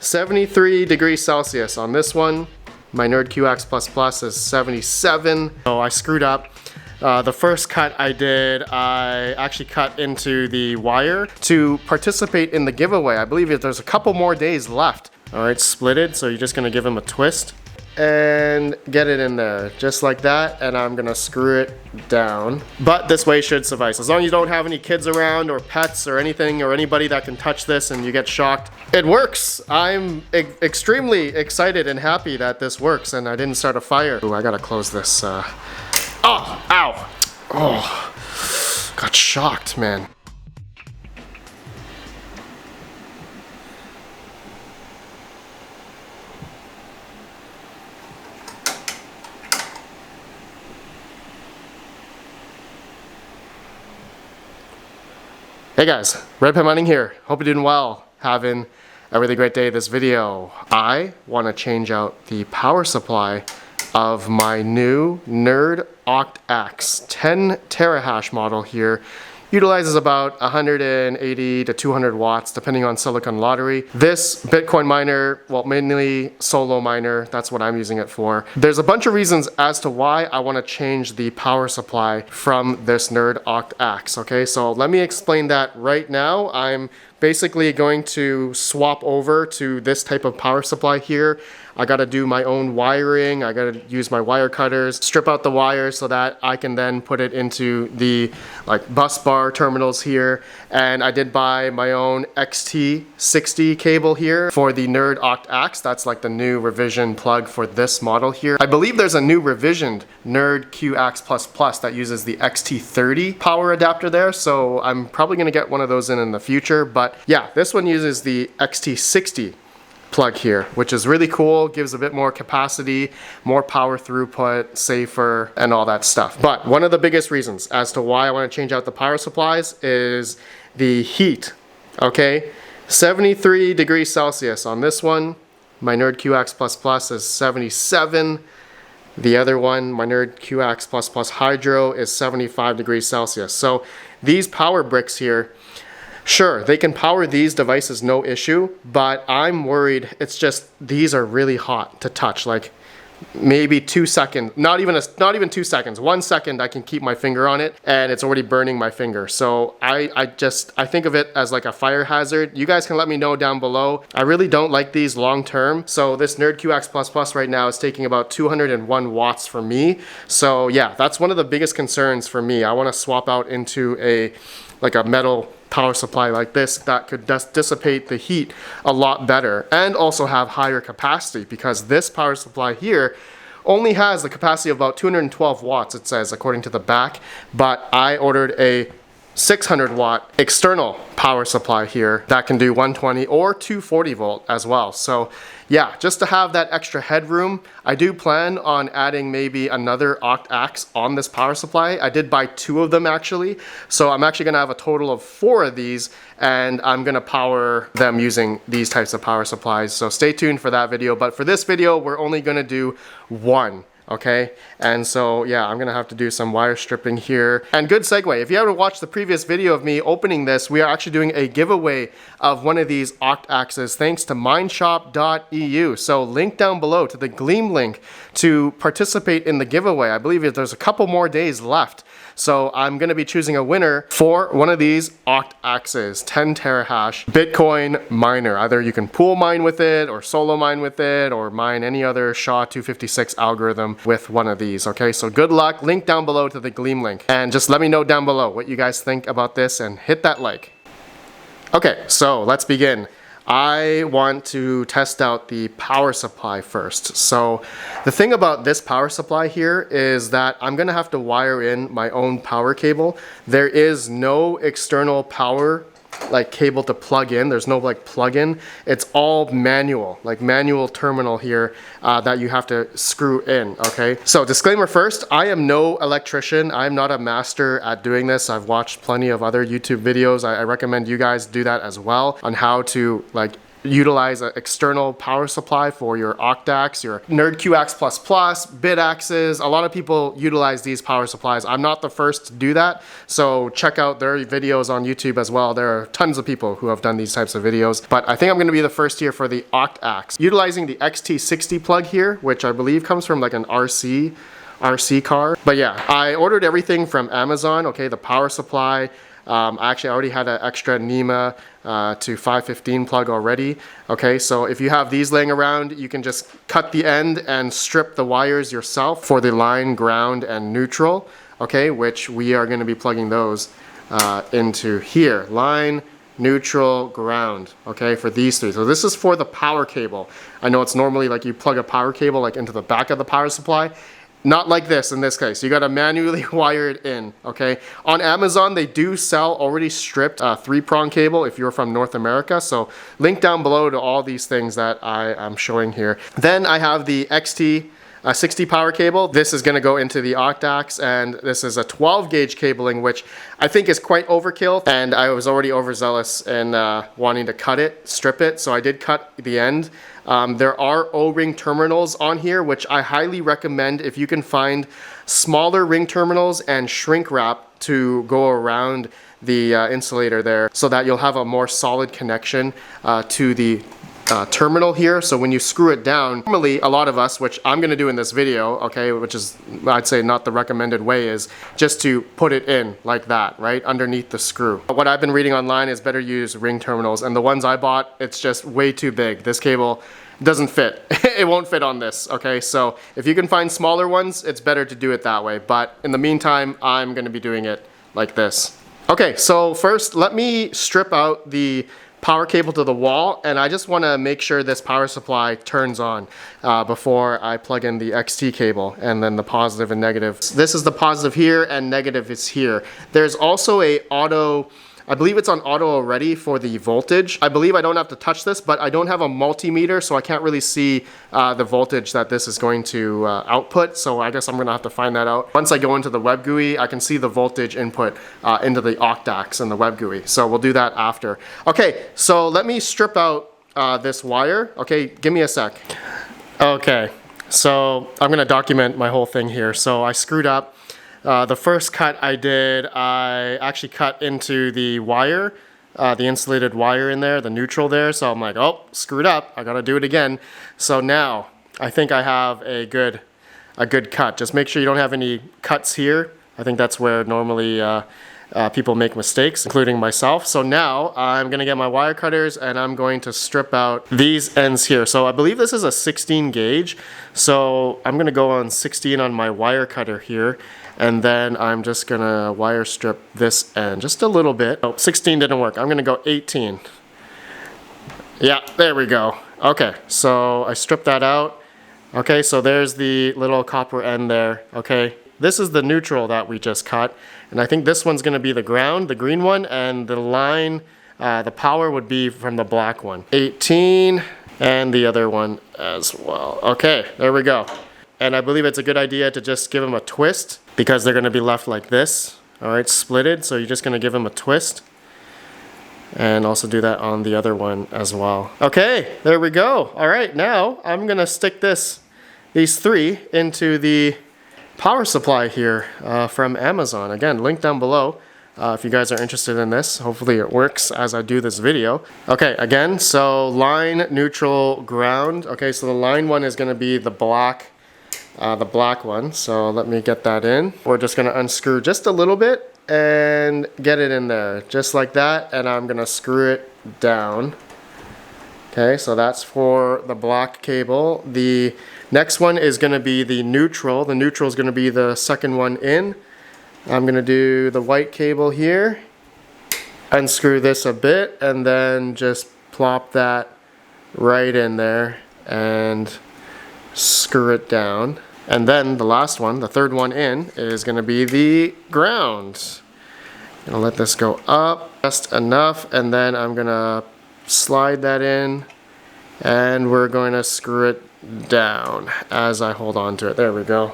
73 degrees Celsius on this one. My Nerd Octaxe is 77. So I screwed up. The first cut I did, I actually cut into the wire to participate in the giveaway. I believe there's a couple more days left. All right, split it. So you're just gonna give him a twist and get it in there just like that, and I'm gonna screw it down. But this way should suffice. As long as you don't have any kids around or pets or anything or anybody that can touch this and you get shocked, it works. I'm extremely excited and happy that this works and I didn't start a fire. Ooh, I gotta close this. Oh, ow. Oh, got shocked, man. Hey guys, Red Pen Mining here. Hope you're doing well. Having a really great day this video. I want to change out the power supply of my new Nerd Octaxe 10 terahash model here. Utilizes about 180 to 200 watts depending on Silicon Lottery. This Bitcoin miner, well, mainly solo miner, that's what I'm using it for. There's a bunch of reasons as to why I want to change the power supply from this Nerd Octaxe, okay? So let me explain that right now. I'm basically going to swap over to this type of power supply here. I gotta do my own wiring. I gotta use my wire cutters, strip out the wires so that I can then put it into the bus bar terminals here. And I did buy my own XT60 cable here for the Nerd Octaxe. That's like the new revision plug for this model here. I believe there's a new revisioned Nerd Octaxe++ that uses the XT30 power adapter there. So I'm probably gonna get one of those in the future. But yeah, this one uses the XT60 plug here, which is really cool, gives a bit more capacity, more power throughput, safer, and all that stuff. But one of the biggest reasons as to why I want to change out the power supplies is the heat, okay? 73 degrees Celsius on this one. My Nerd Octaxe++ is 77. The other one, my Nerd Octaxe++ Hydro, is 75 degrees Celsius. So these power bricks here, sure, they can power these devices no issue, but I'm worried it's just these are really hot to touch. Like maybe 2 seconds, not even 2 seconds, 1 second I can keep my finger on it and it's already burning my finger. So I think of it as like a fire hazard. You guys can let me know down below. I really don't like these long term. So this Nerd Octaxe++ right now is taking about 201 watts for me. So yeah, that's one of the biggest concerns for me. I want to swap out into a metal power supply like this that could dissipate the heat a lot better and also have higher capacity, because this power supply here only has the capacity of about 212 watts, it says, according to the back. But I ordered a 600 watt external power supply here that can do 120 or 240 volt as well. So yeah, just to have that extra headroom, I do plan on adding maybe another Octaxe on this power supply. I did buy 2 of them actually. So I'm actually gonna have a total of 4 of these, and I'm gonna power them using these types of power supplies. So stay tuned for that video. But for this video, we're only gonna do 1. Okay, and so yeah, I'm gonna have to do some wire stripping here. And good segue, if you haven't watched the previous video of me opening this, we are actually doing a giveaway of one of these Octaxes thanks to mindshop.eu. So link down below to the Gleam link to participate in the giveaway. I believe there's a couple more days left. So I'm gonna be choosing a winner for one of these Octaxes, 10 terahash Bitcoin miner. Either you can pool mine with it or solo mine with it or mine any other SHA-256 algorithm with one of these, okay? So good luck, link down below to the Gleam link. And just let me know down below what you guys think about this and hit that like. Okay, so let's begin. I want to test out the power supply first. So the thing about this power supply here is that I'm gonna have to wire in my own power cable. There is no external power cable to plug in. There's no plug-in. It's all manual, manual terminal here that you have to screw in, okay? So disclaimer first, I am no electrician. I'm not a master at doing this. I've watched plenty of other YouTube videos. I recommend you guys do that as well on how to utilize an external power supply for your Octaxe, your Nerd Octaxe++, bit axes. A lot of people utilize these power supplies. I'm not the first to do that, so check out their videos on YouTube as well. There are tons of people who have done these types of videos, but I think I'm going to be the first here for the Octaxe. Utilizing the XT60 plug here, which I believe comes from like an RC car. But yeah, I ordered everything from Amazon, okay, the power supply. Actually, I already had an extra NEMA to 515 plug already. Okay, so if you have these laying around, you can just cut the end and strip the wires yourself for the line, ground, and neutral. Okay, which we are going to be plugging those into here. Line, neutral, ground, okay, for these three. So this is for the power cable. I know it's normally like you plug a power cable like into the back of the power supply. Not like this in this case. You gotta manually wire it in, okay? On Amazon, they do sell already stripped 3-prong cable if you're from North America. So link down below to all these things that I am showing here. Then I have the XT60 power cable. This is gonna go into the Octaxe, and this is a 12 gauge cabling, which I think is quite overkill. And I was already overzealous in wanting to cut it, strip it. So I did cut the end. There are O-ring terminals on here, which I highly recommend if you can find smaller ring terminals and shrink wrap to go around the insulator there so that you'll have a more solid connection to the terminal here. So when you screw it down, normally a lot of us, which I'm going to do in this video, okay, which is I'd say not the recommended way, is just to put it in like that, right, underneath the screw. What I've been reading online is better use ring terminals, and the ones I bought, it's just way too big. This cable doesn't fit. It won't fit on this, okay? So if you can find smaller ones, it's better to do it that way. But in the meantime, I'm going to be doing it like this. Okay, so first let me strip out the power cable to the wall, and I just want to make sure this power supply turns on before I plug in the XT cable, and then the positive and negative. This is the positive here and negative is here. There's also a auto, I believe it's on auto already for the voltage. I believe I don't have to touch this, but I don't have a multimeter, so I can't really see the voltage that this is going to output. So I guess I'm gonna have to find that out. Once I go into the Web GUI, I can see the voltage input into the Octaxe and the Web GUI. So we'll do that after. Okay, so let me strip out this wire. Okay, give me a sec. Okay, so I'm gonna document my whole thing here. So I screwed up. The first cut I did, I actually cut into the wire, the insulated wire in there, the neutral there. So I'm like, oh, screwed up. I gotta do it again. So now I think I have a good cut. Just make sure you don't have any cuts here. I think that's where normally people make mistakes, including myself. So now I'm gonna get my wire cutters and I'm going to strip out these ends here. So I believe this is a 16 gauge. So I'm gonna go on 16 on my wire cutter here. And then I'm just gonna wire strip this end just a little bit. Oh, 16 didn't work. I'm gonna go 18. Yeah, there we go. Okay, so I stripped that out. Okay, so there's the little copper end there. Okay, this is the neutral that we just cut. And I think this one's gonna be the ground, the green one, and the line, the power would be from the black one. 18, and the other one as well. Okay, there we go. And I believe it's a good idea to just give them a twist because they're going to be left like this. All right, splitted. So you're just going to give them a twist. And also do that on the other one as well. Okay, there we go. All right, now I'm going to stick these three into the power supply here from Amazon. Again, link down below if you guys are interested in this. Hopefully it works as I do this video. Okay, again, so line, neutral, ground. Okay, so the line one is going to be the black one. So let me get that in. We're just gonna unscrew just a little bit and get it in there, just like that. And I'm gonna screw it down. Okay, so that's for the black cable. The next one is gonna be the neutral. The neutral is gonna be the second one in. I'm gonna do the white cable here, unscrew this a bit, and then just plop that right in there and screw it down. And then the last one, the third one in, is going to be the ground. I'm going to let this go up just enough, and then I'm going to slide that in, and we're going to screw it down as I hold on to it. There we go.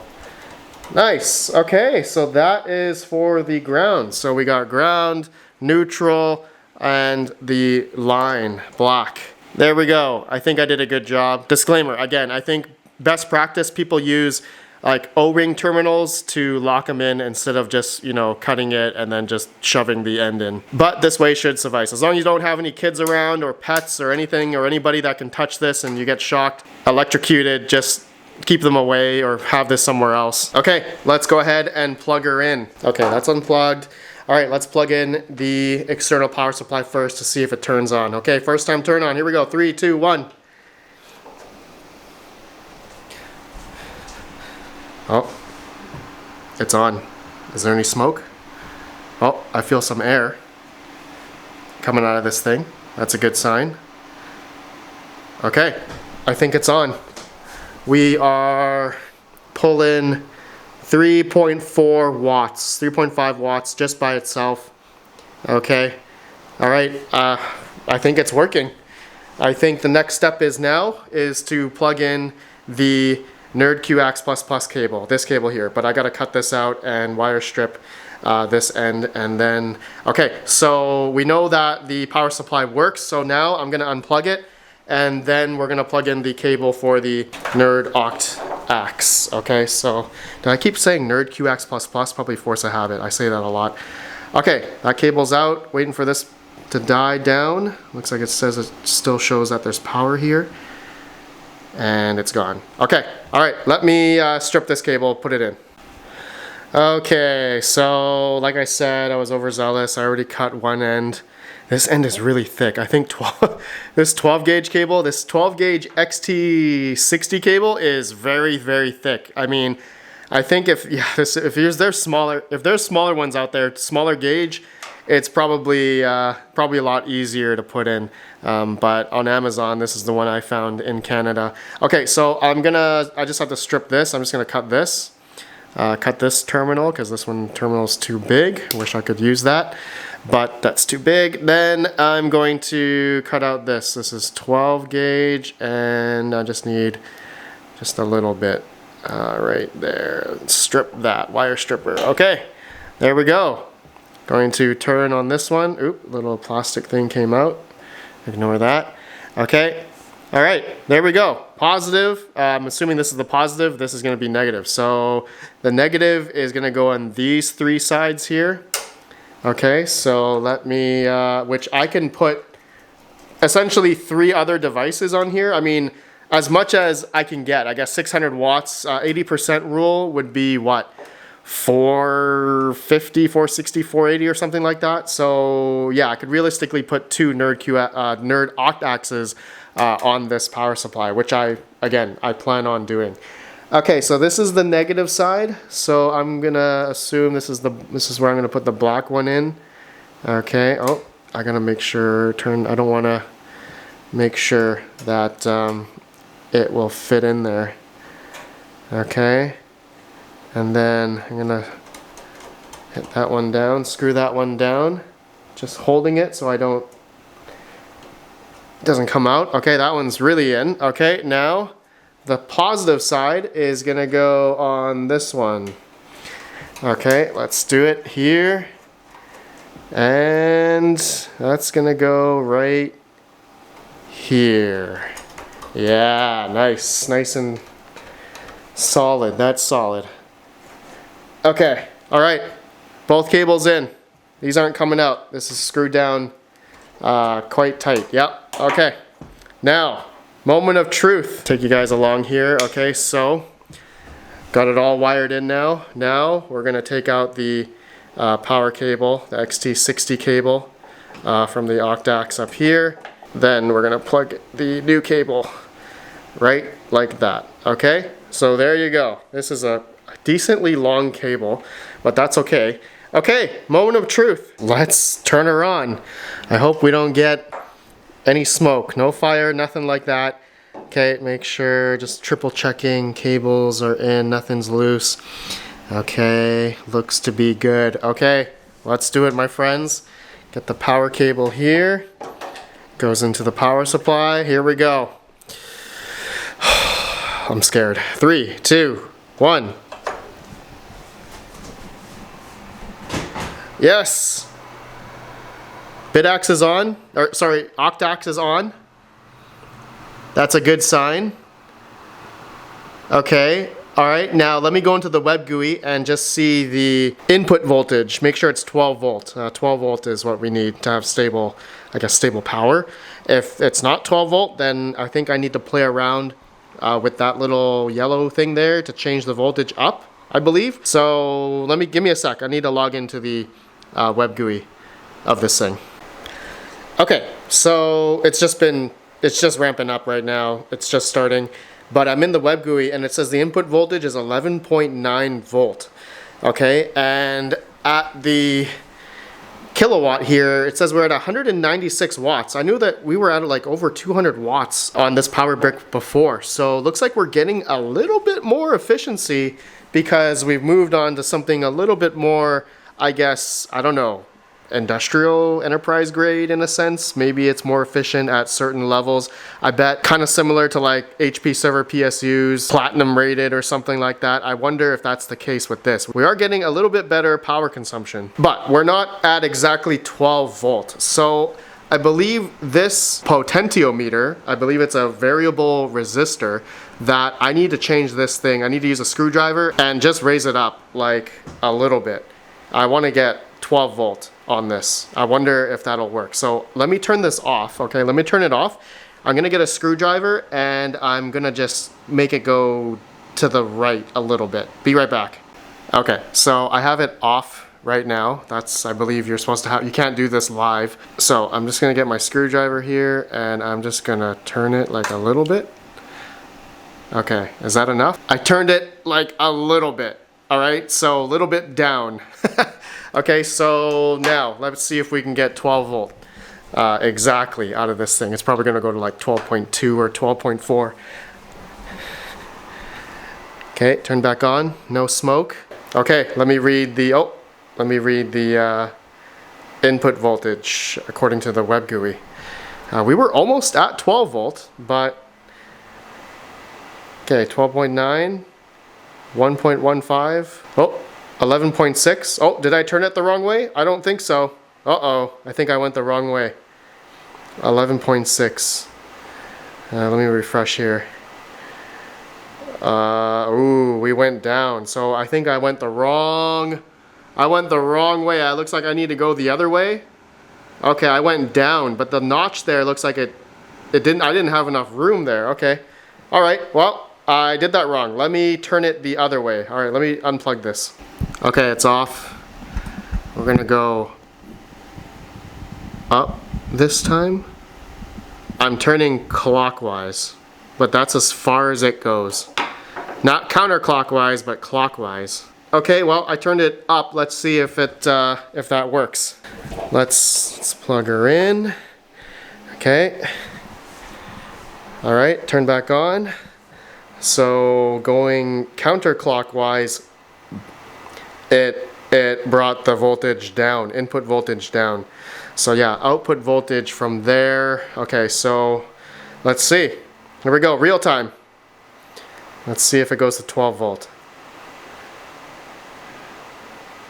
Nice. Okay, so that is for the ground. So we got ground, neutral, and the line, black. There we go. I think I did a good job. Disclaimer, again, I think best practice, people use like O-ring terminals to lock them in instead of just, you know, cutting it and then just shoving the end in. But this way should suffice. As long as you don't have any kids around or pets or anything or anybody that can touch this and you get shocked, electrocuted, just keep them away or have this somewhere else. Okay, let's go ahead and plug her in. Okay, that's unplugged. All right, let's plug in the external power supply first to see if it turns on. Okay, first time turn on. Here we go. 3, 2, 1. Oh, it's on. Is there any smoke? Oh, I feel some air coming out of this thing. That's a good sign. Okay, I think it's on. We are pulling 3.4 watts, 3.5 watts just by itself. Okay, all right, I think it's working. I think the next step is to plug in the Nerd Octaxe cable, this cable here, but I gotta cut this out and wire strip this end, and then, okay, so we know that the power supply works, so now I'm gonna unplug it, and then we're gonna plug in the cable for the Nerd Octaxe. Okay, so do I keep saying Nerd Octaxe++? Probably force a habit. I say that a lot. Okay, that cable's out, waiting for this to die down. Looks like it says it still shows that there's power here. And it's gone. Okay, all right, let me strip this cable, put it in. Okay, so like I said, I was overzealous. I already cut one end. This end is really thick. I think this 12 gauge cable, this 12 gauge XT60 cable is very, very thick. I mean, I think if there's smaller ones out there, smaller gauge, it's probably a lot easier to put in. But on Amazon, this is the one I found in Canada. Okay, so I just have to strip this. I'm just gonna cut this. Cut this terminal, because this terminal is too big. Wish I could use that, but that's too big. Then I'm going to cut out this. This is 12 gauge, and I just need just a little bit right there. Strip that, wire stripper. Okay, there we go. Going to turn on this one. Oop, little plastic thing came out. Ignore that. Okay. All right, there we go. Positive. I'm assuming this is the positive. This is going to be negative. So the negative is going to go on these three sides here. Okay, so let me, which I can put essentially 3 other devices on here. I mean, as much as I can get. I guess 600 watts, 80% rule would be what? 450, 460, 480 or something like that. So yeah, I could realistically put 2 Nerd Octaxes on this power supply, which I plan on doing. Okay, so this is the negative side. So I'm gonna assume this is where I'm gonna put the black one in. Okay. Oh, I gotta make sure I don't want to make sure that it will fit in there. Okay. And then I'm gonna hit that one down, screw that one down, just holding it so it doesn't come out. Okay, that one's really in. Okay, now the positive side is gonna go on this one. Okay, let's do it here. And that's gonna go right here. Yeah, nice and solid. That's solid. Okay, all right, both cables in. These aren't coming out. This is screwed down quite tight. Yep, okay. Now, moment of truth. Take you guys along here. Okay, so got it all wired in now. Now we're gonna take out the power cable, the XT60 cable from the Octaxe up here. Then we're gonna plug the new cable right like that. Okay, so there you go. This is a decently long cable, but that's okay. Okay, moment of truth. Let's turn her on. I hope we don't get any smoke, no fire, nothing like that. Okay, make sure, just triple checking, cables are in, nothing's loose. Okay, looks to be good. Okay, let's do it, my friends. Get the power cable here. Goes into the power supply. Here we go. I'm scared. 3, 2, 1. Yes. Octaxe is on. That's a good sign. Okay. All right, now let me go into the Web GUI and just see the input voltage. Make sure it's 12 volt. 12 volt is what we need to have stable, I guess, stable power. If it's not 12 volt, then I think I need to play around with that little yellow thing there to change the voltage up, I believe. So give me a sec. I need to log into the Web GUI of this thing. Okay, so it's just ramping up right now. It's just starting. But I'm in the Web GUI and it says the input voltage is 11.9 volt. Okay, and at the kilowatt here, it says we're at 196 watts. I knew that we were at like over 200 watts on this power brick before. So it looks like we're getting a little bit more efficiency because we've moved on to something a little bit more, I guess, I don't know, industrial enterprise grade in a sense. Maybe it's more efficient at certain levels. I bet kind of similar to like HP server PSUs, platinum rated or something like that. I wonder if that's the case with this. We are getting a little bit better power consumption, but we're not at exactly 12 volt. So I believe this potentiometer, I believe it's a variable resistor that I need to change this thing. I need to use a screwdriver and just raise it up like a little bit. I want to get 12 volt on this. I wonder if that'll work. So let me turn this off. Okay, let me turn it off. I'm gonna get a screwdriver and I'm gonna just make it go to the right a little bit. Be right back. Okay, so I have it off right now. That's, I believe you're supposed to have, you can't do this live. So I'm just gonna get my screwdriver here and I'm just gonna turn it like a little bit. Okay, is that enough? I turned it like a little bit. All right, so a little bit down. Okay, so now let's see if we can get 12 volt exactly out of this thing. It's probably gonna go to like 12.2 or 12.4. Okay, turn back on, no smoke. Okay, let me read the input voltage according to the Web GUI. We were almost at 12 volt, but okay, 12.9, 1.15, oh, 11.6. Oh, did I turn it the wrong way? I don't think so. Uh-oh, I think I went the wrong way. 11.6. Let me refresh here. Ooh, we went down. So I think I went the wrong way. It looks like I need to go the other way. Okay, I went down, but the notch there looks like I didn't have enough room there. Okay. All right, well, I did that wrong. Let me turn it the other way. All right, let me unplug this. Okay, it's off. We're gonna go up this time. I'm turning clockwise, but that's as far as it goes. Not counterclockwise, but clockwise. Okay, well, I turned it up. Let's see if that works. Let's plug her in. Okay. All right, turn back on. So going counterclockwise, it brought the voltage down, input voltage down. So yeah, output voltage from there. Okay, so let's see. Here we go, real time. Let's see if it goes to 12 volt.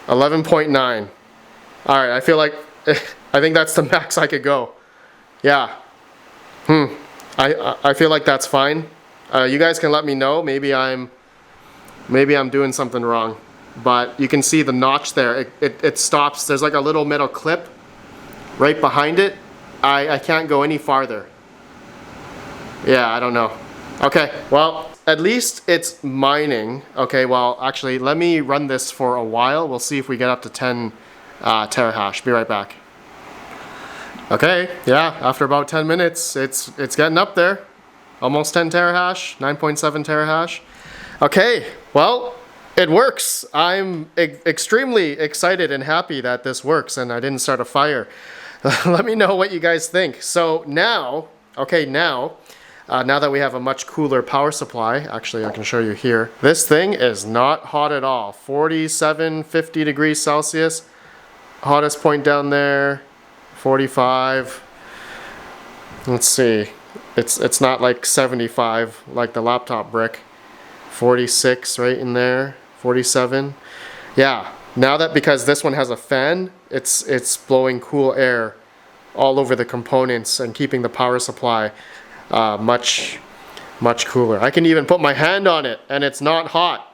11.9. All right, I feel like, I think that's the max I could go. Yeah. I feel like that's fine. You guys can let me know. Maybe I'm doing something wrong. But you can see the notch there. It stops. There's like a little metal clip right behind it. I can't go any farther. Yeah, I don't know. Okay, well, at least it's mining. Okay, well, actually, let me run this for a while. We'll see if we get up to 10 terahash. Be right back. Okay, yeah, after about 10 minutes, it's getting up there. Almost 10 terahash, 9.7 terahash. Okay, well, it works. I'm extremely excited and happy that this works and I didn't start a fire. Let me know what you guys think. So now, okay, now that we have a much cooler power supply, actually I can show you here, this thing is not hot at all. 47, 50 degrees Celsius. Hottest point down there, 45. Let's see. It's not like 75 like the laptop brick. 46 right in there, 47. Yeah, now that because this one has a fan, it's blowing cool air all over the components and keeping the power supply much cooler. I can even put my hand on it and it's not hot.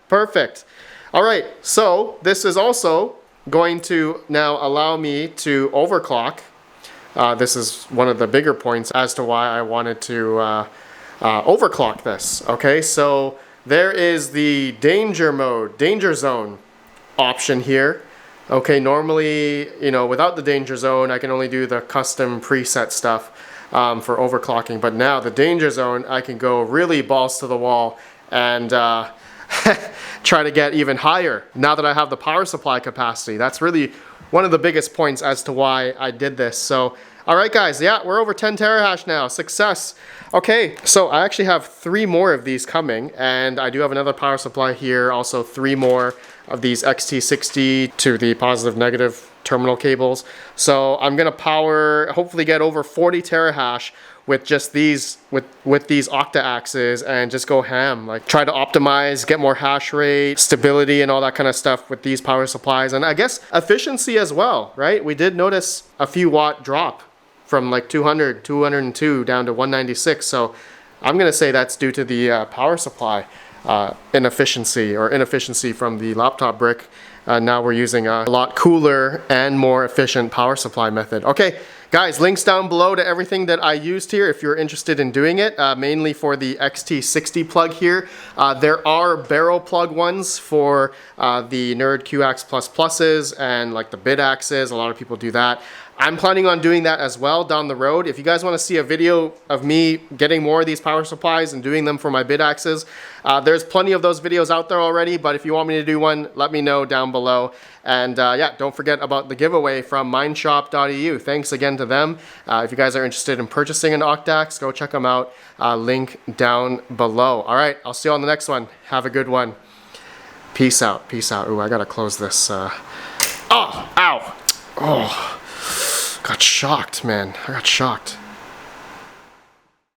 Perfect. All right, so this is also going to now allow me to overclock. This is one of the bigger points as to why I wanted to overclock this. Okay, so there is the danger mode, danger zone option here. Okay, normally, you know, without the danger zone, I can only do the custom preset stuff for overclocking. But now the danger zone, I can go really balls to the wall and try to get even higher now that I have the power supply capacity. That's really one of the biggest points as to why I did this. So, all right, guys, yeah, we're over 10 terahash now. Success. Okay, so I actually have 3 more of these coming, and I do have another power supply here, also 3 more of these XT60 to the positive negative terminal cables. So I'm gonna power, hopefully get over 40 terahash with just these, with these Octaxes, and just go ham. Like, try to optimize, get more hash rate, stability, and all that kind of stuff with these power supplies, and I guess efficiency as well, right? We did notice a few watt drop from like 200, 202 down to 196. So I'm gonna say that's due to the power supply inefficiency from the laptop brick. Now we're using a lot cooler and more efficient power supply method. Okay, guys, links down below to everything that I used here if you're interested in doing it, mainly for the XT60 plug here. There are barrel plug ones for the Nerd QX++s and like the bit axes. A lot of people do that. I'm planning on doing that as well down the road. If you guys want to see a video of me getting more of these power supplies and doing them for my bit axes, there's plenty of those videos out there already, but if you want me to do one, let me know down below. And yeah, don't forget about the giveaway from mindshop.eu. Thanks again to them. If you guys are interested in purchasing an Octaxe, go check them out. Link down below. All right, I'll see you on the next one. Have a good one. Peace out. Peace out. Ooh, I gotta close this. Oh, ow. Oh. Got shocked, man. I got shocked.